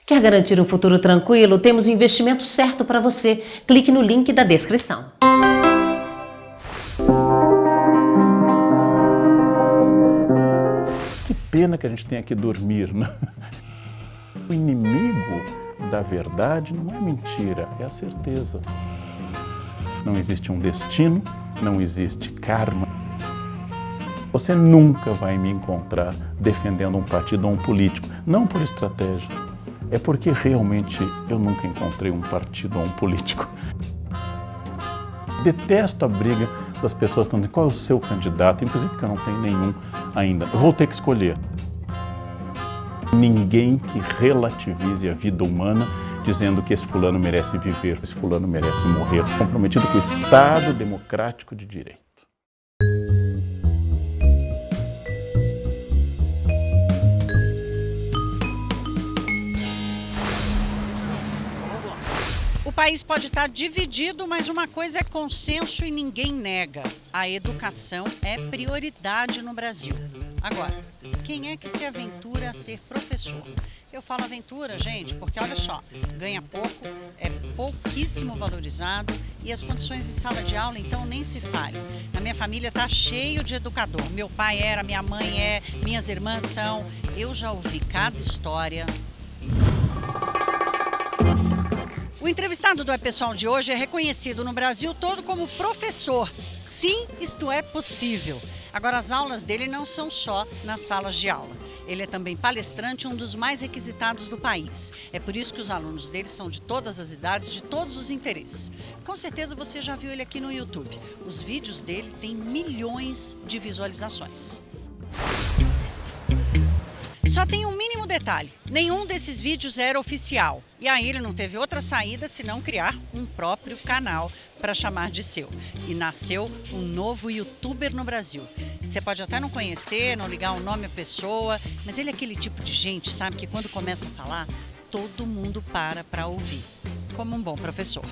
Quer garantir um futuro tranquilo? Temos o investimento certo para você. Clique no link da descrição. Que pena que a gente tenha que dormir, né? O inimigo da verdade não é mentira, é a certeza. Não existe um destino, não existe karma. Você nunca vai me encontrar defendendo um partido ou um político, não por estratégia. É porque realmente eu nunca encontrei um partido ou um político. Detesto a briga das pessoas que estão dizendo qual é o seu candidato, inclusive porque eu não tenho nenhum ainda. Eu vou ter que escolher. Ninguém que relativize a vida humana dizendo que esse fulano merece viver, esse fulano merece morrer. Comprometido com o Estado democrático de direito. O país pode estar dividido, mas uma coisa é consenso e ninguém nega. A educação é prioridade no Brasil. Agora, quem é que se aventura a ser professor? Eu falo aventura, gente, porque olha só, ganha pouco, é pouquíssimo valorizado e as condições em sala de aula, então, nem se fale. Na minha família tá cheio de educador. Meu pai era, minha mãe é, minhas irmãs são. Eu já ouvi cada história. O entrevistado do É Pessoal de hoje é reconhecido no Brasil todo como professor. Sim, isto é possível. Agora, as aulas dele não são só nas salas de aula. Ele é também palestrante, um dos mais requisitados do país. É por isso que os alunos dele são de todas as idades, de todos os interesses. Com certeza você já viu ele aqui no YouTube. Os vídeos dele têm milhões de visualizações. Só tem um mínimo detalhe, nenhum desses vídeos era oficial. E aí ele não teve outra saída senão criar um próprio canal para chamar de seu. E nasceu um novo youtuber no Brasil. Você pode até não conhecer, não ligar o nome à pessoa, mas ele é aquele tipo de gente, sabe, que quando começa a falar, todo mundo para ouvir. Como um bom professor.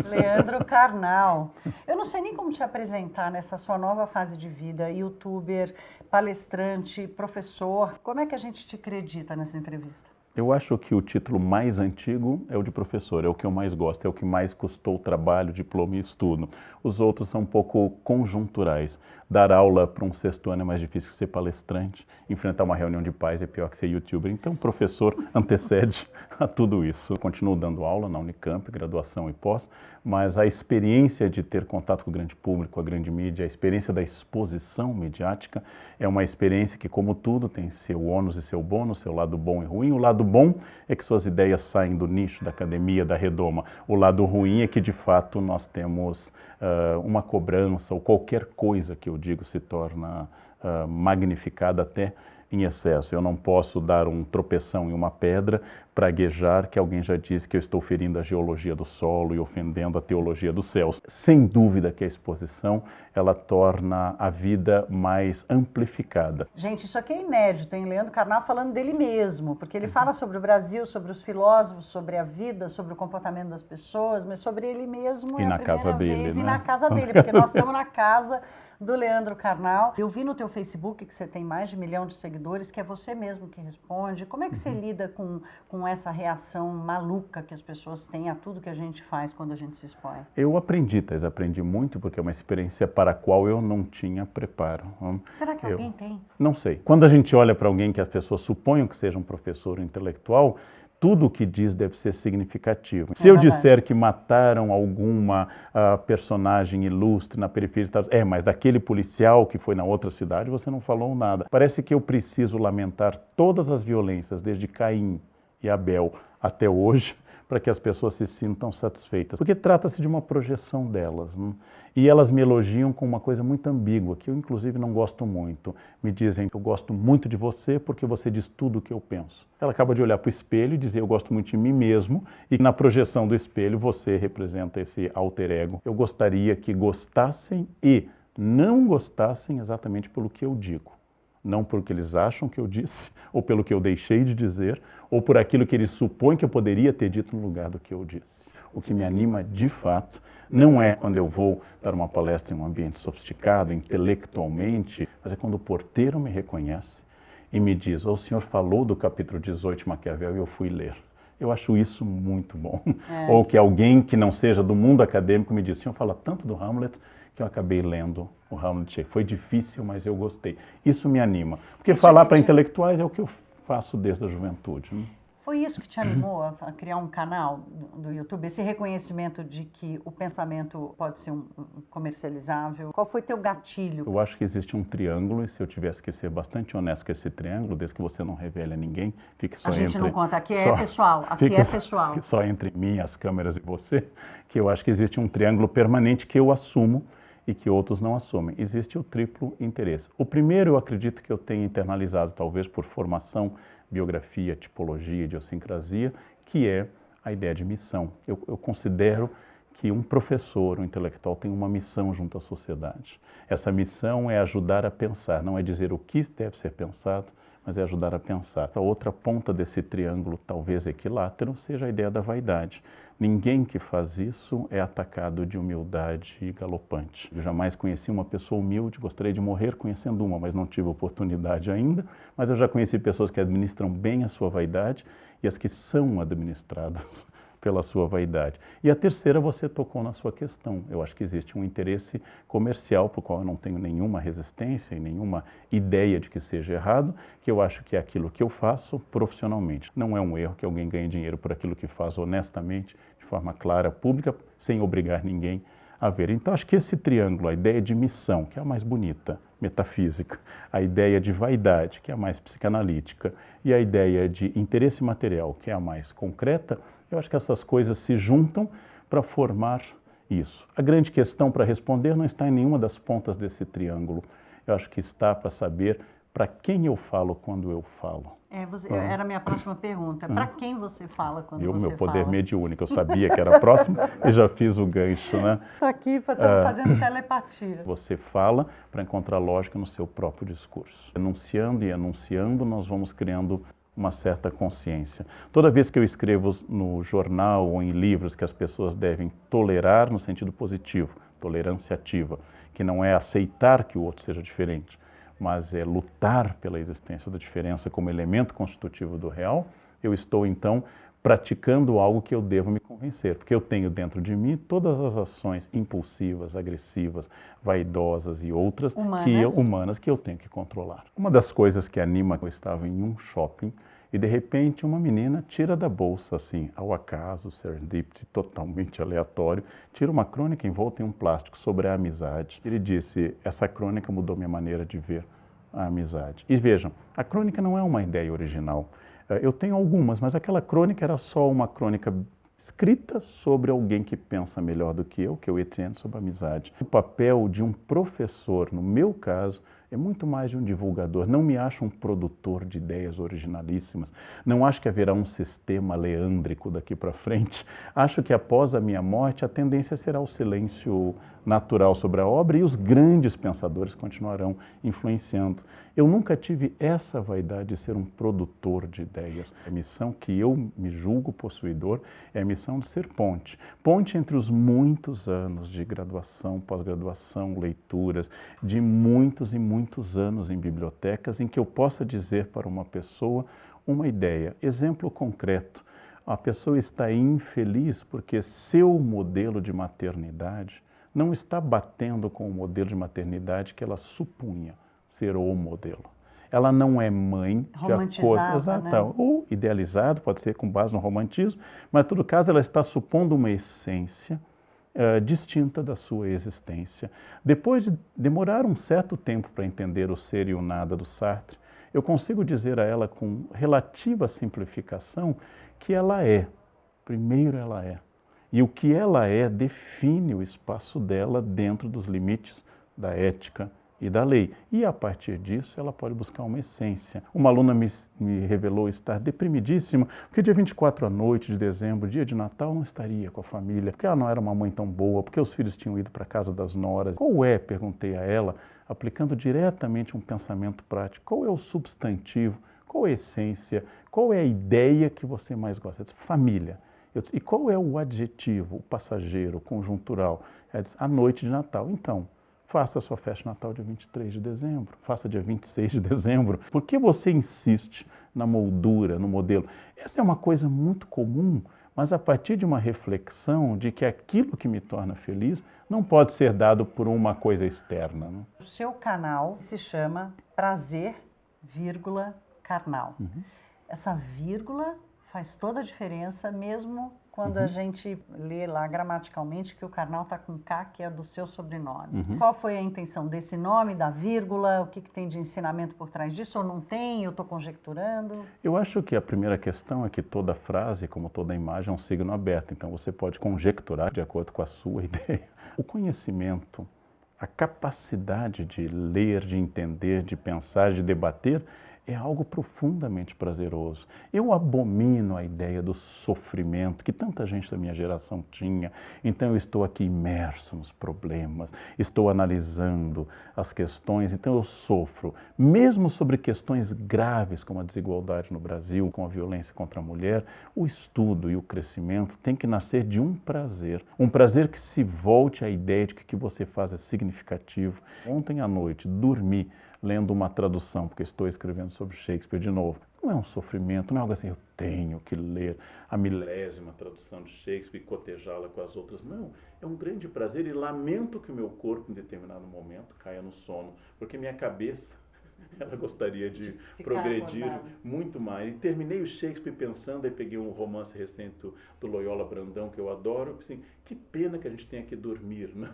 Leandro Carnal, eu não sei nem como te apresentar nessa sua nova fase de vida, youtuber, palestrante, professor. Como é que a gente te acredita nessa entrevista? Eu acho que o título mais antigo é o de professor, é o que eu mais gosto, é o que mais custou trabalho, diploma e estudo. Os outros são um pouco conjunturais. Dar aula para um sexto ano é mais difícil que ser palestrante, enfrentar uma reunião de pais é pior que ser youtuber. Então, professor antecede a tudo isso. Eu continuo dando aula na Unicamp, graduação e pós, mas a experiência de ter contato com o grande público, a grande mídia, a experiência da exposição midiática é uma experiência que, como tudo, tem seu ônus e seu bônus, seu lado bom e ruim. O lado bom é que suas ideias saem do nicho, da academia, da redoma. O lado ruim é que, de fato, nós temos uma cobrança ou qualquer coisa que eu digo se torna magnificada até em excesso. Eu não posso dar um tropeção em uma pedra, praguejar que alguém já disse que eu estou ferindo a geologia do solo e ofendendo a teologia dos céus. Sem dúvida que a exposição, ela torna a vida mais amplificada. Gente, isso aqui é inédito, hein? Leandro Carnal falando dele mesmo, porque ele fala sobre o Brasil, sobre os filósofos, sobre a vida, sobre o comportamento das pessoas, mas sobre ele mesmo E é na a primeira casa dele, vez. né? E na casa dele, porque nós estamos na casa do Leandro Carnal. Eu vi no teu Facebook que você tem mais de 1 milhão de seguidores, que é você mesmo que responde. Como é que você lida com essa reação maluca que as pessoas têm a tudo que a gente faz quando a gente se expõe? Eu aprendi, Thais, aprendi muito, porque é uma experiência para a qual eu não tinha preparo. Será que alguém tem? Não sei. Quando a gente olha para alguém que as pessoas suponham que seja um professor intelectual, tudo o que diz deve ser significativo. Se eu disser que mataram alguma personagem ilustre na periferia, mas daquele policial que foi na outra cidade, você não falou nada. Parece que eu preciso lamentar todas as violências, desde Caim e Abel até hoje, para que as pessoas se sintam satisfeitas. Porque trata-se de uma projeção delas, né? E elas me elogiam com uma coisa muito ambígua, que eu inclusive não gosto muito. Me dizem que eu gosto muito de você porque você diz tudo o que eu penso. Ela acaba de olhar para o espelho e dizer eu gosto muito de mim mesmo, e na projeção do espelho você representa esse alter ego. Eu gostaria que gostassem e não gostassem exatamente pelo que eu digo. Não pelo que eles acham que eu disse, ou pelo que eu deixei de dizer, ou por aquilo que eles supõem que eu poderia ter dito no lugar do que eu disse. O que me anima de fato não é quando eu vou dar uma palestra em um ambiente sofisticado, intelectualmente, mas é quando o porteiro me reconhece e me diz, o senhor falou do capítulo 18 de Maquiavel e eu fui ler. Eu acho isso muito bom. Ou que alguém que não seja do mundo acadêmico me diz, o senhor fala tanto do Hamlet que eu acabei lendo o Hamlet. Foi difícil, mas eu gostei. Isso me anima. Porque falar para intelectuais é o que eu faço desde a juventude. Né? Foi isso que te animou a criar um canal do YouTube? Esse reconhecimento de que o pensamento pode ser comercializável? Qual foi teu gatilho? Eu acho que existe um triângulo, e se eu tivesse que ser bastante honesto com esse triângulo, desde que você não revele a ninguém, fique só entre... A gente não conta, aqui é pessoal, aqui é pessoal. Fique só entre mim, as câmeras e você, que eu acho que existe um triângulo permanente que eu assumo e que outros não assumem. Existe o triplo interesse. O primeiro eu acredito que eu tenha internalizado, talvez por formação, biografia, tipologia, idiosincrasia, que é a ideia de missão. Eu considero que um professor, um intelectual, tem uma missão junto à sociedade. Essa missão é ajudar a pensar, não é dizer o que deve ser pensado, mas é ajudar a pensar. A outra ponta desse triângulo, talvez equilátero, seja a ideia da vaidade. Ninguém que faz isso é atacado de humildade galopante. Eu jamais conheci uma pessoa humilde, gostaria de morrer conhecendo uma, mas não tive oportunidade ainda. Mas eu já conheci pessoas que administram bem a sua vaidade e as que são administradas pela sua vaidade. E a terceira, você tocou na sua questão. Eu acho que existe um interesse comercial, para o qual eu não tenho nenhuma resistência e nenhuma ideia de que seja errado, que eu acho que é aquilo que eu faço profissionalmente. Não é um erro que alguém ganhe dinheiro por aquilo que faz honestamente, de forma clara, pública, sem obrigar ninguém a ver. Então, acho que esse triângulo, a ideia de missão, que é a mais bonita, metafísica, a ideia de vaidade, que é a mais psicanalítica, e a ideia de interesse material, que é a mais concreta, eu acho que essas coisas se juntam para formar isso. A grande questão para responder não está em nenhuma das pontas desse triângulo. Eu acho que está para saber para quem eu falo quando eu falo. Era a minha próxima pergunta. Para quem você fala quando você fala? Meu poder mediúnico. Eu sabia que era próximo e já fiz o gancho, né? Está aqui, estamos fazendo telepatia. Você fala para encontrar lógica no seu próprio discurso. Enunciando e enunciando, nós vamos criando uma certa consciência. Toda vez que eu escrevo no jornal ou em livros que as pessoas devem tolerar no sentido positivo, tolerância ativa, que não é aceitar que o outro seja diferente, mas é lutar pela existência da diferença como elemento constitutivo do real, eu estou então praticando algo que eu devo me convencer, porque eu tenho dentro de mim todas as ações impulsivas, agressivas, vaidosas e outras humanas que eu tenho que controlar. Uma das coisas que anima, eu estava em um shopping e de repente uma menina tira da bolsa, assim, ao acaso, serendipity, totalmente aleatório, tira uma crônica envolta em um plástico sobre a amizade. Ele disse, essa crônica mudou minha maneira de ver a amizade. E vejam, a crônica não é uma ideia original. Eu tenho algumas, mas aquela crônica era só uma crônica escrita sobre alguém que pensa melhor do que eu Etienne, sobre a amizade. O papel de um professor, no meu caso, é muito mais de um divulgador. Não me acho um produtor de ideias originalíssimas. Não acho que haverá um sistema leândrico daqui para frente. Acho que após a minha morte, a tendência será o silêncio natural sobre a obra e os grandes pensadores continuarão influenciando. Eu nunca tive essa vaidade de ser um produtor de ideias. A missão que eu me julgo possuidor é a missão de ser ponte. Ponte entre os muitos anos de graduação, pós-graduação, leituras, de muitos e muitos anos em bibliotecas, em que eu possa dizer para uma pessoa uma ideia. Exemplo concreto, a pessoa está infeliz porque seu modelo de maternidade não está batendo com o modelo de maternidade que ela supunha ser o modelo. Ela não é mãe de acordo, exato, né? Ou idealizado, pode ser com base no romantismo, mas em todo caso ela está supondo uma essência distinta da sua existência. Depois de demorar um certo tempo para entender o ser e o nada do Sartre, eu consigo dizer a ela com relativa simplificação que ela é. Primeiro ela é. E o que ela é define o espaço dela dentro dos limites da ética e da lei. E a partir disso ela pode buscar uma essência. Uma aluna me revelou estar deprimidíssima, porque dia 24 à noite de dezembro, dia de Natal, não estaria com a família, porque ela não era uma mãe tão boa, porque os filhos tinham ido para a casa das noras. Qual é, perguntei a ela, aplicando diretamente um pensamento prático, qual é o substantivo, qual é a essência, qual é a ideia que você mais gosta? Eu disse, família. E qual é o adjetivo, o passageiro, o conjuntural? Ela disse, a noite de Natal. Então, Faça a sua festa de Natal dia 23 de dezembro, faça dia 26 de dezembro. Por que você insiste na moldura, no modelo? Essa é uma coisa muito comum, mas a partir de uma reflexão de que aquilo que me torna feliz não pode ser dado por uma coisa externa. Né? O seu canal se chama Prazer, Carnal. Essa vírgula faz toda a diferença, mesmo quando a gente lê lá gramaticalmente que o Carnal está com K, que é do seu sobrenome. Qual foi a intenção desse nome, da vírgula? O que tem de ensinamento por trás disso? Ou não tem? Eu estou conjecturando? Eu acho que a primeira questão é que toda frase, como toda imagem, é um signo aberto. Então você pode conjecturar de acordo com a sua ideia. O conhecimento, a capacidade de ler, de entender, de pensar, de debater, é algo profundamente prazeroso. Eu abomino a ideia do sofrimento que tanta gente da minha geração tinha. Então eu estou aqui imerso nos problemas, estou analisando as questões, então eu sofro. Mesmo sobre questões graves como a desigualdade no Brasil, com a violência contra a mulher, o estudo e o crescimento tem que nascer de um prazer que se volte à ideia de que o que você faz é significativo. Ontem à noite, dormi lendo uma tradução, porque estou escrevendo sobre Shakespeare de novo. Não é um sofrimento, não é algo assim, eu tenho que ler a 1000ª tradução de Shakespeare e cotejá-la com as outras. Não, é um grande prazer e lamento que o meu corpo, em determinado momento, caia no sono, porque minha cabeça, ela gostaria de progredir muito mais. E terminei o Shakespeare pensando, aí peguei um romance recente do Loyola Brandão, que eu adoro, assim, que pena que a gente tenha que dormir, né?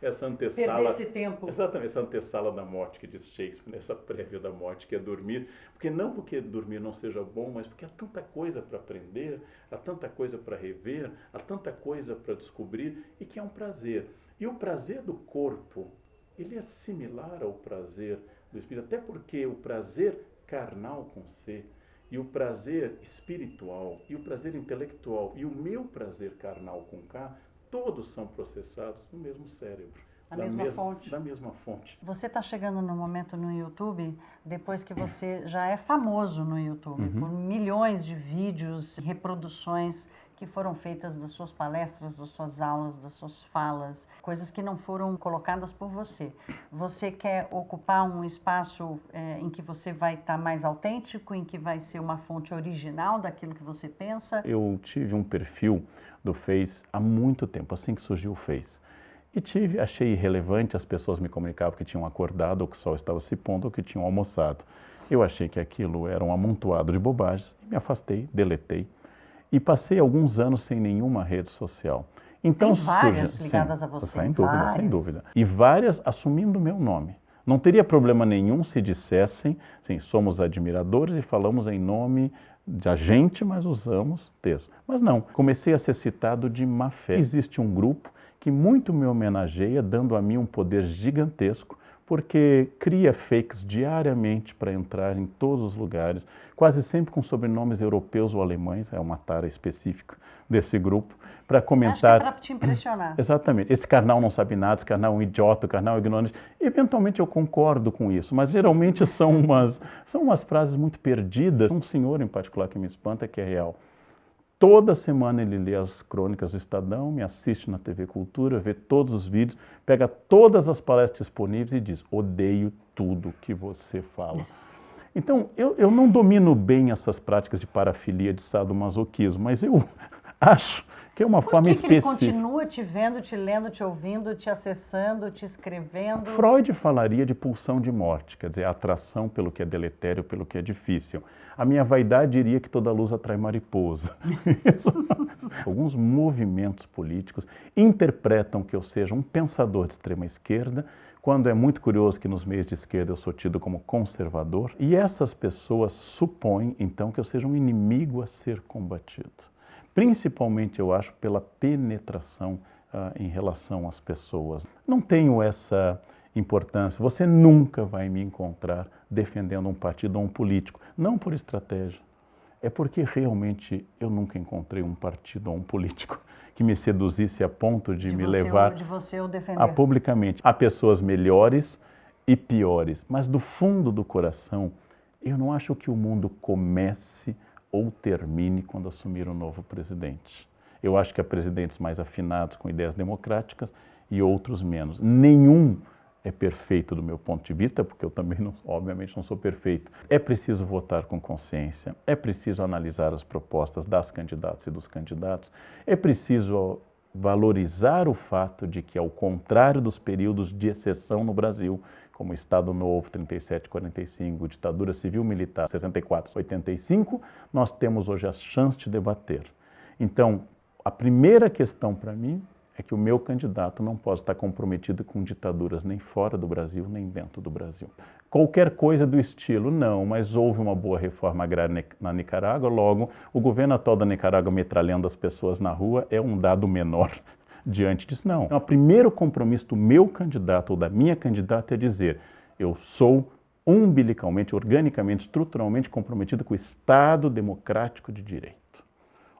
Essa antessala, perder esse tempo. Exatamente, essa antessala da morte que diz Shakespeare, essa prévia da morte que é dormir, não porque dormir não seja bom, mas porque há tanta coisa para aprender, há tanta coisa para rever, há tanta coisa para descobrir e que é um prazer. E o prazer do corpo, ele é similar ao prazer do espírito, até porque o prazer carnal com C, e o prazer espiritual, e o prazer intelectual, e o meu prazer carnal com K, todos são processados no mesmo cérebro. Da mesma fonte. Você está chegando no momento no YouTube, depois que você já é famoso no YouTube, por milhões de vídeos, reproduções que foram feitas das suas palestras, das suas aulas, das suas falas, coisas que não foram colocadas por você. Você quer ocupar um espaço em que você vai estar mais autêntico, em que vai ser uma fonte original daquilo que você pensa? Eu tive um perfil do Face há muito tempo, assim que surgiu o Face. E achei irrelevante, as pessoas me comunicavam que tinham acordado, ou que o sol estava se pondo, ou que tinham almoçado. Eu achei que aquilo era um amontoado de bobagens, me afastei, deletei. E passei alguns anos sem nenhuma rede social. Então, tem várias ligadas a você? Sem dúvida, sem dúvida. E várias assumindo o meu nome. Não teria problema nenhum se dissessem, sim, somos admiradores e falamos em nome da gente, mas usamos texto. Mas não, comecei a ser citado de má fé. Existe um grupo que muito me homenageia, dando a mim um poder gigantesco, porque cria fakes diariamente para entrar em todos os lugares, quase sempre com sobrenomes europeus ou alemães, é uma tara específica desse grupo, para comentar... Acho que é para te impressionar. Exatamente. Esse carnal não sabe nada, esse carnal é um idiota, o carnal é ignorante. Eventualmente eu concordo com isso, mas geralmente são umas frases muito perdidas. Um senhor em particular que me espanta, que é real. Toda semana ele lê as crônicas do Estadão, me assiste na TV Cultura, vê todos os vídeos, pega todas as palestras disponíveis e diz, odeio tudo que você fala. Então, eu não domino bem essas práticas de parafilia, de sadomasoquismo, mas eu acho que é uma forma específica. Por que ele continua te vendo, te lendo, te ouvindo, te acessando, te escrevendo? Freud falaria de pulsão de morte, quer dizer, atração pelo que é deletério, pelo que é difícil. A minha vaidade diria que toda luz atrai mariposa. Alguns movimentos políticos interpretam que eu seja um pensador de extrema esquerda, quando é muito curioso que nos meios de esquerda eu sou tido como conservador, e essas pessoas supõem, então, que eu seja um inimigo a ser combatido. Principalmente, eu acho, pela penetração em relação às pessoas. Não tenho essa importância. Você nunca vai me encontrar defendendo um partido ou um político. Não por estratégia. É porque realmente eu nunca encontrei um partido ou um político que me seduzisse a ponto de me levar a publicamente. Há pessoas melhores e piores, mas do fundo do coração, eu não acho que o mundo comece ou termine quando assumir um novo presidente. Eu acho que há presidentes mais afinados com ideias democráticas e outros menos. Nenhum é perfeito do meu ponto de vista, porque eu também, obviamente, não sou perfeito. É preciso votar com consciência, é preciso analisar as propostas das candidatas e dos candidatos, é preciso valorizar o fato de que, ao contrário dos períodos de exceção no Brasil, como Estado Novo, 37, 45, ditadura civil-militar, 64, 85, nós temos hoje a chance de debater. Então, a primeira questão para mim é que o meu candidato não pode estar comprometido com ditaduras nem fora do Brasil, nem dentro do Brasil. Qualquer coisa do estilo, não, mas houve uma boa reforma agrária na Nicarágua, logo, o governo atual da Nicarágua metralhando as pessoas na rua é um dado menor diante disso, não. Então, o primeiro compromisso do meu candidato ou da minha candidata é dizer, eu sou umbilicalmente, organicamente, estruturalmente comprometido com o Estado democrático de direito.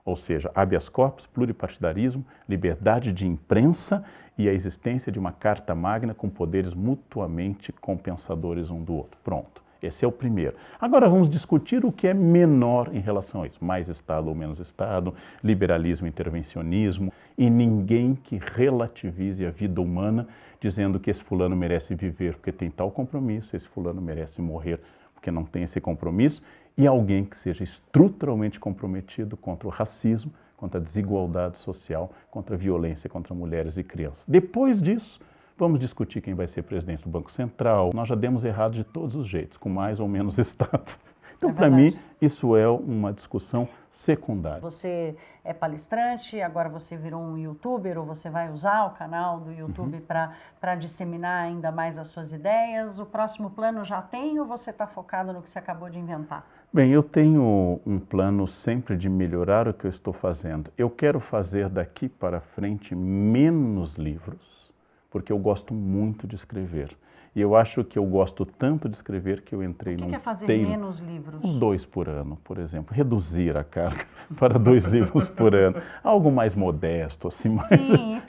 Ou seja, habeas corpus, pluripartidarismo, liberdade de imprensa e a existência de uma carta magna com poderes mutuamente compensadores um do outro. Pronto, esse é o primeiro. Agora vamos discutir o que é menor em relação a isso. Mais Estado ou menos Estado, liberalismo, intervencionismo e ninguém que relativize a vida humana dizendo que esse fulano merece viver porque tem tal compromisso, esse fulano merece morrer porque não tem esse compromisso, e alguém que seja estruturalmente comprometido contra o racismo, contra a desigualdade social, contra a violência contra mulheres e crianças. Depois disso, vamos discutir quem vai ser presidente do Banco Central. Nós já demos errado de todos os jeitos, com mais ou menos Estado. Então, para mim, isso é uma discussão secundária. Você é palestrante, agora você virou um youtuber, ou você vai usar o canal do YouTube para disseminar ainda mais as suas ideias? O próximo plano já tem ou você está focado no que você acabou de inventar? Bem, eu tenho um plano sempre de melhorar o que eu estou fazendo. Eu quero fazer daqui para frente menos livros, porque eu gosto muito de escrever. E eu acho que eu gosto tanto de escrever que eu entrei num... O que é fazer treino, menos livros? 2 por ano, por exemplo. Reduzir a carga para 2 livros por ano. Algo mais modesto, assim, mais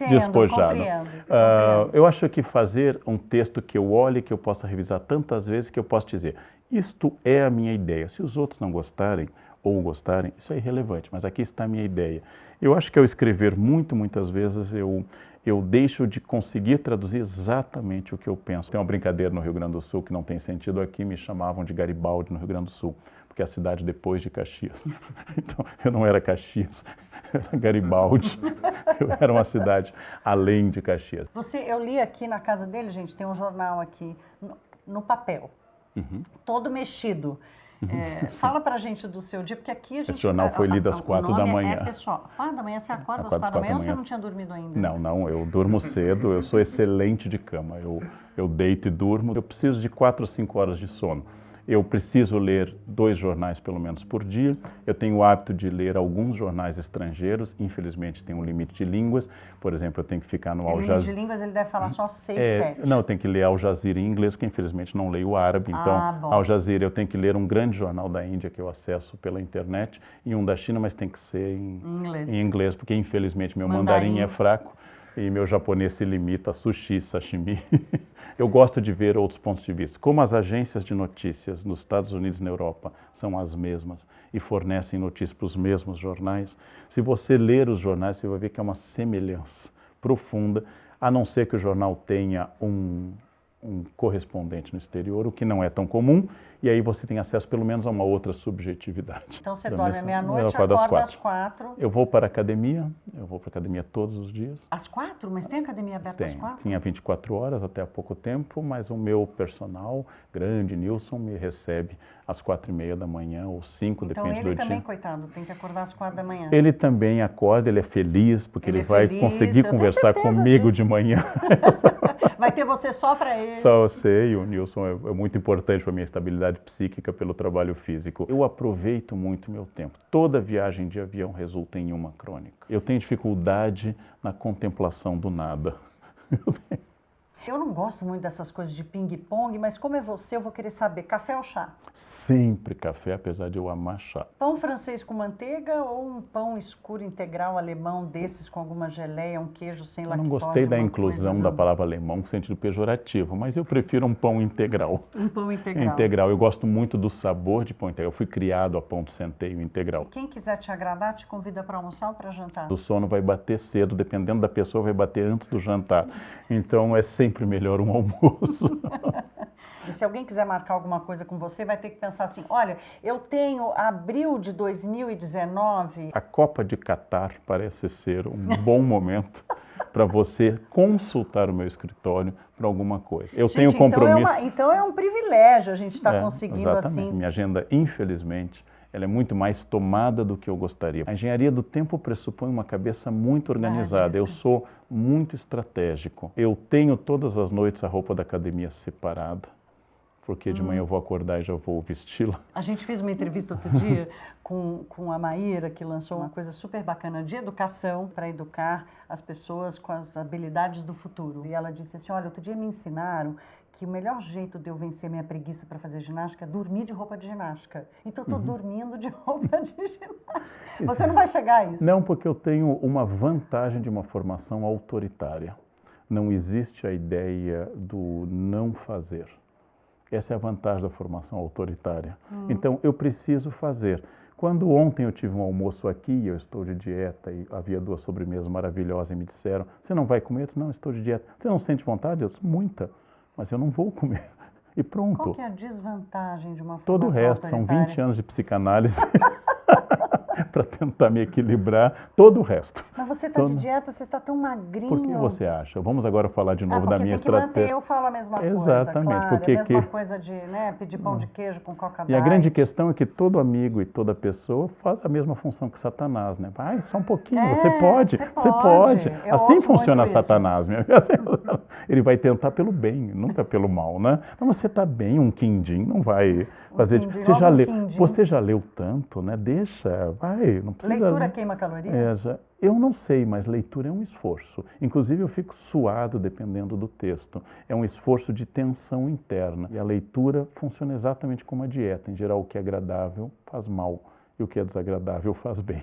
despojado. Compreendo. Eu acho que fazer um texto que eu olhe, que eu possa revisar tantas vezes, que eu possa dizer, isto é a minha ideia. Se os outros não gostarem ou gostarem, isso é irrelevante, mas aqui está a minha ideia. Eu acho que ao escrever muitas vezes eu deixo de conseguir traduzir exatamente o que eu penso. Tem uma brincadeira no Rio Grande do Sul que não tem sentido aqui, me chamavam de Garibaldi no Rio Grande do Sul, porque é a cidade depois de Caxias. Então, eu não era Caxias, era Garibaldi. Eu era uma cidade além de Caxias. Eu li aqui na casa dele, gente, tem um jornal aqui, no papel, todo mexido. Fala pra gente do seu dia, porque aqui a gente... Esse jornal foi lido às 4 da manhã. Pessoal, 4 da manhã, você acorda às 4 da manhã ou você não tinha dormido ainda? Não, eu durmo cedo, eu sou excelente de cama, eu deito e durmo. Eu preciso de 4 ou 5 horas de sono. Eu preciso ler 2 jornais pelo menos por dia. Eu tenho o hábito de ler alguns jornais estrangeiros. Infelizmente tem um limite de línguas. Por exemplo, eu tenho que ficar no Al Jazeera. Limite de línguas ele deve falar só 6, 7. Não, eu tenho que ler Al Jazeera em inglês, porque infelizmente não leio árabe. Então, Al Jazeera eu tenho que ler um grande jornal da Índia que eu acesso pela internet e um da China, mas tem que ser em inglês, porque infelizmente meu mandarim é fraco e meu japonês se limita a sushi, sashimi. Eu gosto de ver outros pontos de vista. Como as agências de notícias nos Estados Unidos e na Europa são as mesmas e fornecem notícias para os mesmos jornais, se você ler os jornais, você vai ver que é uma semelhança profunda, a não ser que o jornal tenha um correspondente no exterior, o que não é tão comum, e aí você tem acesso pelo menos a uma outra subjetividade. Então você dorme à meia-noite, acorda às 4. Eu vou para a academia, todos os dias. Às 4? Mas tem academia aberta às 4? Tinha 24 horas até há pouco tempo, mas o meu personal, grande, Nilson, me recebe às 4h30 da manhã ou 5, depende do dia. Então ele também, coitado, tem que acordar às 4 da manhã. Ele também acorda, ele é feliz, porque ele vai conseguir conversar comigo de manhã. Vai ter você só para ele. Só eu sei, o Nilson é muito importante para a minha estabilidade psíquica pelo trabalho físico. Eu aproveito muito meu tempo. Toda viagem de avião resulta em uma crônica. Eu tenho dificuldade na contemplação do nada. Eu não gosto muito dessas coisas de ping-pong, mas como é você, eu vou querer saber, café ou chá? Sempre café, apesar de eu amar chá. Pão francês com manteiga ou um pão escuro integral alemão desses com alguma geleia, um queijo sem Eu lactose? não gostei da uma inclusão coisa, da não? palavra alemão no sentido pejorativo, mas eu prefiro um pão integral. Um pão integral. Integral. Eu gosto muito do sabor de pão integral. Eu fui criado a pão de centeio integral. Quem quiser te agradar, te convida para almoçar ou para jantar? O sono vai bater cedo, dependendo da pessoa, vai bater antes do jantar. Então é sempre melhor um almoço. E se alguém quiser marcar alguma coisa com você, vai ter que pensar assim, olha, eu tenho abril de 2019... A Copa de Catar parece ser um bom momento para você consultar o meu escritório para alguma coisa. Eu tenho compromisso... Então é um privilégio a gente estar conseguindo exatamente. assim... Minha agenda, infelizmente, ela é muito mais tomada do que eu gostaria. A engenharia do tempo pressupõe uma cabeça muito organizada. Eu sou muito estratégico. Eu tenho todas as noites a roupa da academia separada, porque de manhã eu vou acordar e já vou vesti-la. A gente fez uma entrevista outro dia com a Maíra, que lançou uma coisa super bacana de educação para educar as pessoas com as habilidades do futuro. E ela disse assim, olha, outro dia me ensinaram que o melhor jeito de eu vencer minha preguiça para fazer ginástica é dormir de roupa de ginástica. Então eu estou dormindo de roupa de ginástica. Você não vai chegar a isso? Não, porque eu tenho uma vantagem de uma formação autoritária. Não existe a ideia do não fazer. Essa é a vantagem da formação autoritária. Então, eu preciso fazer. Quando ontem eu tive um almoço aqui, eu estou de dieta e havia 2 sobremesas maravilhosas e me disseram, você não vai comer? Eu disse, não, estou de dieta. Você não sente vontade? Eu disse, muita, mas eu não vou comer. E pronto. Qual que é a desvantagem de uma formação Todo o resto, são 20 anos de psicanálise para tentar me equilibrar, todo o resto. Mas você está de dieta, você está tão magrinho. Por que você acha? Vamos agora falar de novo da minha estratégia. Eu falo a mesma coisa, exatamente, claro, porque a mesma coisa de pedir pão de queijo com coca. E a grande questão é que todo amigo e toda pessoa faz a mesma função que Satanás, né? Vai, só um pouquinho, você pode. Eu assim ouço funciona muito Satanás, minha Ele vai tentar pelo bem, nunca pelo mal, né? Então você está bem, um quindim, não vai fazer... Você já leu tanto, né? Deixa, vai, não precisa... Leitura queima calorias? Eu não sei, mas leitura é um esforço. Inclusive eu fico suado dependendo do texto. É um esforço de tensão interna. E a leitura funciona exatamente como a dieta. Em geral, o que é agradável faz mal e o que é desagradável faz bem.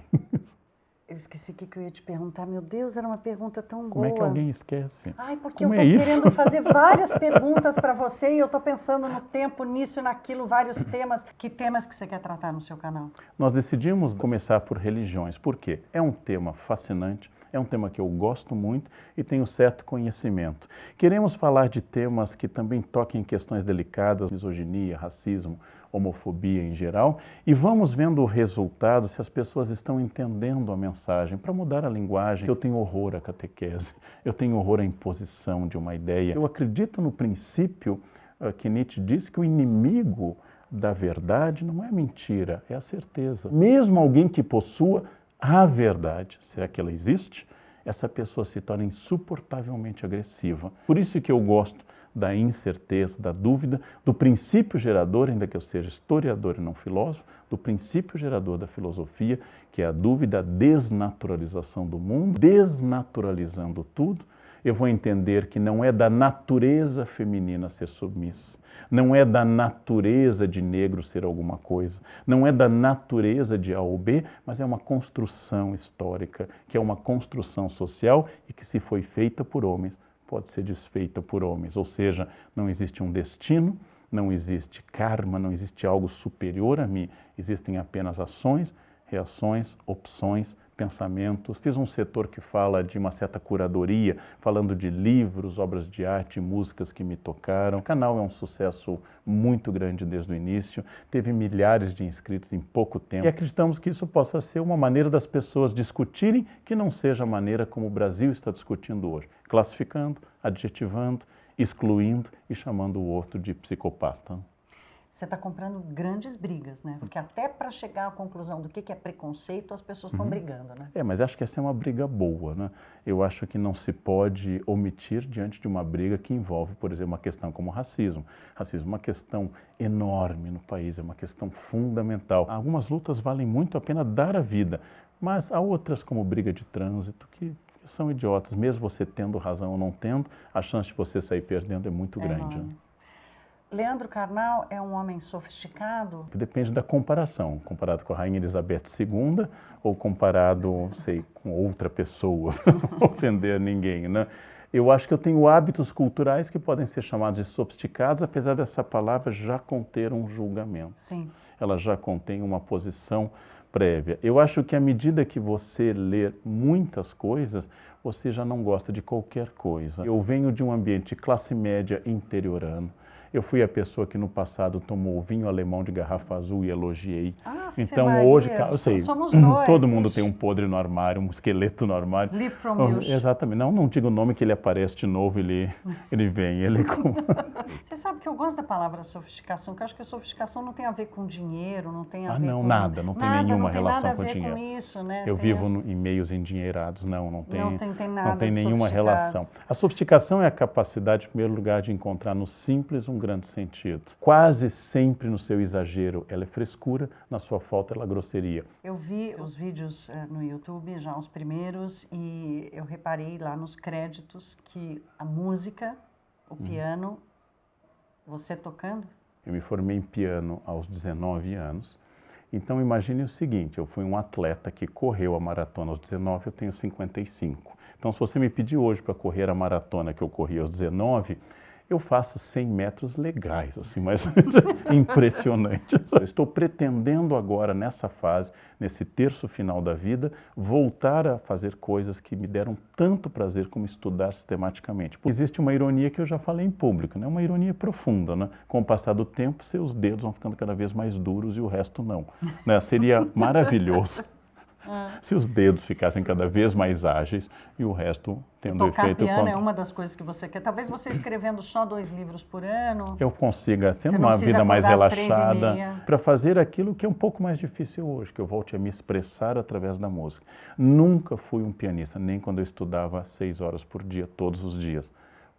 Eu esqueci o que eu ia te perguntar. Meu Deus, era uma pergunta tão boa. Como é que alguém esquece? Ai, porque Como eu estou querendo fazer várias perguntas para você e eu estou pensando no tempo, nisso e naquilo, vários temas. Que temas que você quer tratar no seu canal? Nós decidimos começar por religiões. Por quê? É um tema fascinante, é um tema que eu gosto muito e tenho certo conhecimento. Queremos falar de temas que também toquem questões delicadas, misoginia, racismo, homofobia em geral, e vamos vendo o resultado se as pessoas estão entendendo a mensagem. Para mudar a linguagem, eu tenho horror à catequese, eu tenho horror à imposição de uma ideia. Eu acredito no princípio que Nietzsche diz que o inimigo da verdade não é mentira, é a certeza. Mesmo alguém que possua a verdade, será que ela existe? Essa pessoa se torna insuportavelmente agressiva. Por isso que eu gosto da incerteza, da dúvida, do princípio gerador, ainda que eu seja historiador e não filósofo, do princípio gerador da filosofia, que é a dúvida, a desnaturalização do mundo, desnaturalizando tudo. Eu vou entender que não é da natureza feminina ser submissa, não é da natureza de negro ser alguma coisa, não é da natureza de A ou B, mas é uma construção histórica, que é uma construção social e que se foi feita por homens, pode ser desfeita por homens, ou seja, não existe um destino, não existe karma, não existe algo superior a mim, existem apenas ações, reações, opções, pensamentos. Fiz um setor que fala de uma certa curadoria, falando de livros, obras de arte, músicas que me tocaram. O canal é um sucesso muito grande desde o início, teve milhares de inscritos em pouco tempo. E acreditamos que isso possa ser uma maneira das pessoas discutirem que não seja a maneira como o Brasil está discutindo hoje, classificando, adjetivando, excluindo e chamando o outro de psicopata. Você está comprando grandes brigas, né? Porque até para chegar à conclusão do que é preconceito, as pessoas estão brigando, né? Mas acho que essa é uma briga boa, né? Eu acho que não se pode omitir diante de uma briga que envolve, por exemplo, uma questão como racismo. Racismo é uma questão enorme no país, é uma questão fundamental. Algumas lutas valem muito a pena dar a vida, mas há outras como briga de trânsito que são idiotas. Mesmo você tendo razão ou não tendo, a chance de você sair perdendo é muito grande. Né? Leandro Carnal é um homem sofisticado? Depende da comparação. Comparado com a Rainha Elizabeth II ou comparado, sei, com outra pessoa, para não ofender ninguém, né? Eu acho que eu tenho hábitos culturais que podem ser chamados de sofisticados, apesar dessa palavra já conter um julgamento. Sim. Ela já contém uma posição prévia. Eu acho que à medida que você lê muitas coisas, você já não gosta de qualquer coisa. Eu venho de um ambiente de classe média interiorano. Eu fui a pessoa que no passado tomou vinho alemão de garrafa azul e elogiei. Então Maria, hoje, eu sei, somos dois, todo mundo tem um podre no armário, um esqueleto no armário. Live from Milch. Exatamente. Não diga o nome que ele aparece de novo, ele vem. Você sabe que eu gosto da palavra sofisticação, que eu acho que a sofisticação não tem a ver com dinheiro, não tem a ver não, com... nada, não tem nenhuma relação com dinheiro. dinheiro. Com isso, né? Eu vivo em meios endinheirados, não tem nada, não tem nenhuma relação. A sofisticação é a capacidade, em primeiro lugar, de encontrar no simples um grande sentido. Quase sempre no seu exagero ela é frescura, na sua falta ela é grosseria. Eu vi os vídeos no YouTube, já os primeiros, e eu reparei lá nos créditos que a música, o piano, você tocando? Eu me formei em piano aos 19 anos. Então imagine o seguinte, eu fui um atleta que correu a maratona aos 19, eu tenho 55. Então se você me pedir hoje para correr a maratona que eu corri aos 19, eu faço 100 metros legais, assim, mas impressionante. Eu estou pretendendo agora, nessa fase, nesse terço final da vida, voltar a fazer coisas que me deram tanto prazer como estudar sistematicamente. Existe uma ironia que eu já falei em público, né? Uma ironia profunda, né? Com o passar do tempo, seus dedos vão ficando cada vez mais duros e o resto não. Né? Seria maravilhoso se os dedos ficassem cada vez mais ágeis e o resto tendo Tocar efeito piano contra. é uma das coisas que você quer. Talvez você escrevendo só 2 livros por ano. Eu consiga, tendo Você não uma precisa vida mais acordar às relaxada, 3h30. para fazer aquilo que é um pouco mais difícil hoje, que eu volte a me expressar através da música. Nunca fui um pianista, nem quando eu estudava 6 horas por dia, todos os dias.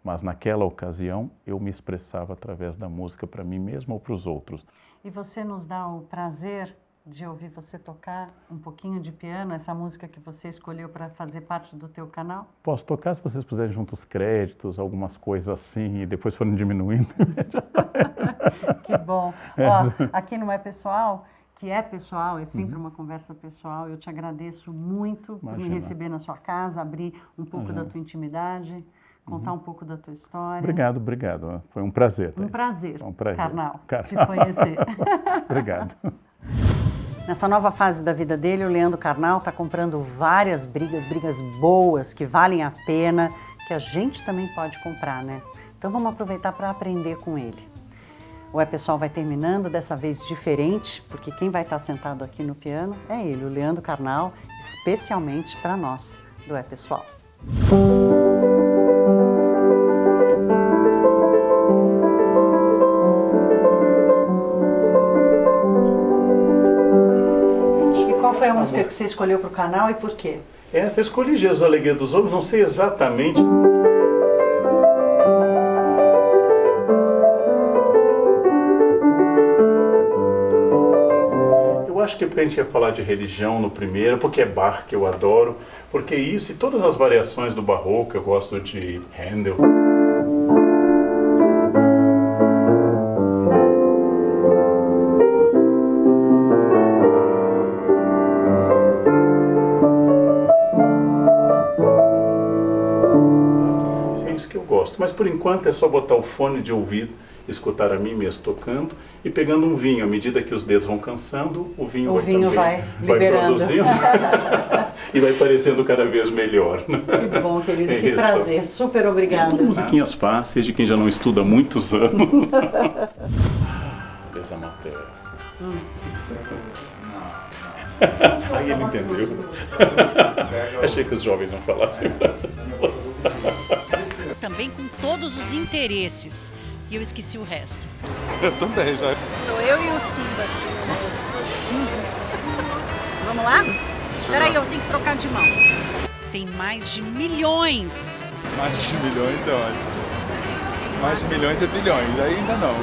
Mas naquela ocasião, eu me expressava através da música para mim mesmo ou para os outros. E você nos dá o prazer de ouvir você tocar um pouquinho de piano, essa música que você escolheu para fazer parte do teu canal? Posso tocar se vocês puserem junto os créditos, algumas coisas assim, e depois forem diminuindo. Que bom. Ó, aqui no É Pessoal, que é pessoal, é sempre uma conversa pessoal, eu te agradeço muito por me receber na sua casa, abrir um pouco da tua intimidade, contar um pouco da tua história. Obrigado. Foi um prazer. Um prazer, Karnal, te conhecer. Obrigado. Nessa nova fase da vida dele, o Leandro Carnal está comprando várias brigas boas, que valem a pena, que a gente também pode comprar, né? Então vamos aproveitar para aprender com ele. O É Pessoal vai terminando, dessa vez diferente, porque quem vai estar sentado aqui no piano é ele, o Leandro Carnal, especialmente para nós, do É Pessoal. Qual foi a música que você escolheu para o canal e por quê? Essa eu escolhi Jesus, a Alegria dos Homens, não sei exatamente. Eu acho que a gente ia falar de religião no primeiro, porque é Bach, que eu adoro, porque isso e todas as variações do barroco, eu gosto de Handel. Mas por enquanto é só botar o fone de ouvido, escutar a mim mesmo tocando e pegando um vinho. À medida que os dedos vão cansando, o vinho vai produzindo e vai parecendo cada vez melhor. Que bom, querido, que prazer. Super obrigada. Tudo musiquinhas fáceis de quem já não estuda há muitos anos. Desamater. Aí ele entendeu. Achei que os jovens não falassem brasileiro. Também com todos os interesses. E eu esqueci o resto. Eu também, já. Sou eu e o Simba, assim. Vamos lá? Espera aí, eu tenho que trocar de mão. Tem mais de milhões. Mais de milhões é ótimo. Mais de milhões é bilhões, aí ainda não.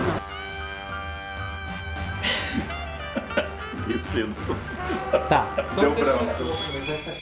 Isso. Tá. Deu branco.